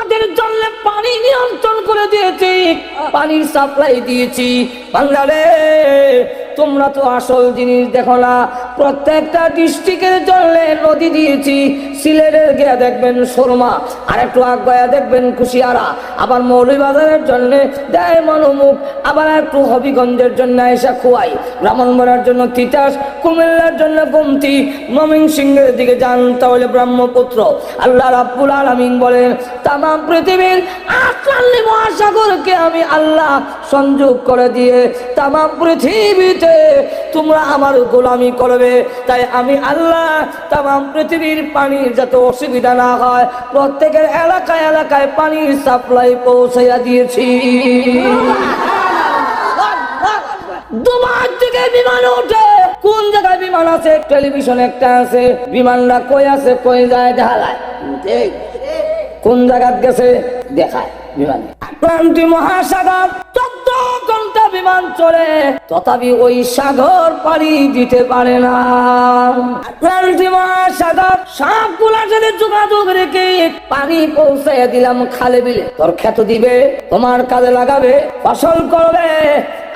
তোমাদের জন্য পানি নিয়ন্ত্রণ করে দিয়েছি, পানির সাপ্লাই দিয়েছি। বাংলারে তোমরা তো আসল জিনিস দেখো না, প্রত্যেকটা ডিস্ট্রিক্টের জন্য নদী দিয়েছি। সিলেটের গিয়ে দেখবেন সুরমা, আর একটু আগায়া দেখবেন কুশিয়ারা, আবার মৌলভীবাজারের জন্য দেয় মনোমুখ, আবার একটু হবিগঞ্জের জন্য এসা খুয়াই, ব্রাহ্মণবাড়ার জন্য তিতাস, কুমিল্লার জন্য গোমতি, ময়মনসিংহের দিকে যান তাহলে ব্রহ্মপুত্র। আল্লাহ রাব্বুল আলামিন বলেন তামাম পৃথিবীর ৪৮ মহাসাগরকে আমি আল্লাহ সংযোগ করে দিয়ে তামাম পৃথিবীতে তোমরা আমার গোলামি করবে। তাই আমি আল্লাহ তামাম পৃথিবীর পানির যাতে অসুবিধা না হয় প্রত্যেকের এলাকায় এলাকায় পানির সাপ্লাই পৌঁছাইয়া দিয়েছি। দুবাই থেকে বিমান ওঠে, কোন জায়গায় বিমান আছে? টেলিভিশন একটা আছে, বিমানটা কই আছে কই যায় দেখায়, কোন জায়গায় গেছে দেখায় বিমানে। আটলান্টিক মহাসাগর ১৪ ঘন্টা বিমান চলে, তথাপি ওই সাগর পাড়ি দিতে পারে না। আটলান্টিক মহাসাগর সবগুলার সাথে যোগাযোগ রেখে পানি পৌঁছাইয়া দিলাম খালে বিলে। তোর ক্ষেত দিবে, তোমার কাজে লাগাবে, ফসল করবে,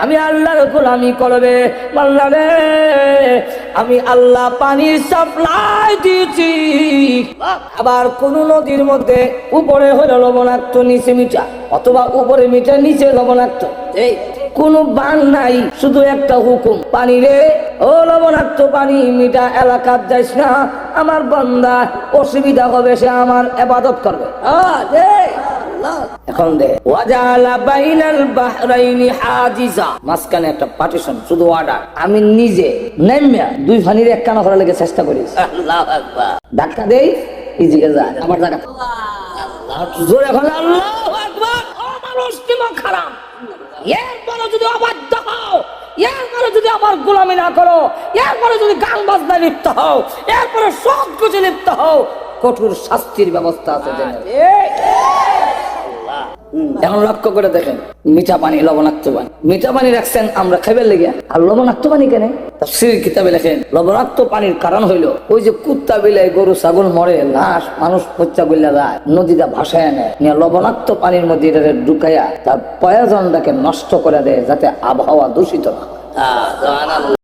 আমি আল্লাহর গোলামি করবে। বাংলারে আমি আল্লাহ পানির সাপ্লাই দিয়েছি। আবার কোন নদীর মধ্যে উপরে হলো লবণাক্ত নিচে মিঠা, অথবা উপরে মিঠা নিচে লবণাক্ত, এই কোন বান নাই, শুধু একটা হুকুম, পানি রে ও লবণাক্ত পানি মিঠা এলাকার যাইস না, আমার বান্দা অসুবিধা হবে, সে আমার ইবাদত করবে। এখন দে ওয়াজালা বাইনাল বাহরাইনি হাজিজা, মাঝখানে একটা পার্টিশন, শুধু অর্ডার। আমি নিজে নেমে দুই ফানির এক কানা করার লেগে চেষ্টা করি, আল্লাহু আকবার, ধাক্কা দেই ইজিকে যায় আমার জায়গা। আল্লাহ জোরে এখন আল্লাহু আকবার। আমার অস্তিত্ব খারাপ, এরপরে যদি অবাধ্য হও, এরপরে যদি আমার গোলামি না করো, এরপরে যদি গান বাজনা লিপ্ত হও, এরপরে সব কিছু লিপ্ত হও, কঠোর শাস্তির ব্যবস্থা আছে। এখন লক্ষ্য করে দেখেন, মিঠা পানি লবণাক্ত পানি, মিঠা পানি রাখছেন আমরা খাইবার লেগে, আর লবণাক্ত পানি কেন? তাফসীর কিতাবে লেখেন লবণাক্ত পানির কারণ হইল ওই যে কুত্তা বিলাই গরু ছাগল মরে, লাশ মানুষ হত্যা করলে যায়, নদীটা ভাসায় নেয়, নিয়ে লবণাক্ত পানির মধ্যে ঢুকাইয়া তার প্রয়োজনটাকে নষ্ট করে দেয়, যাতে আবহাওয়া দূষিত না হয়।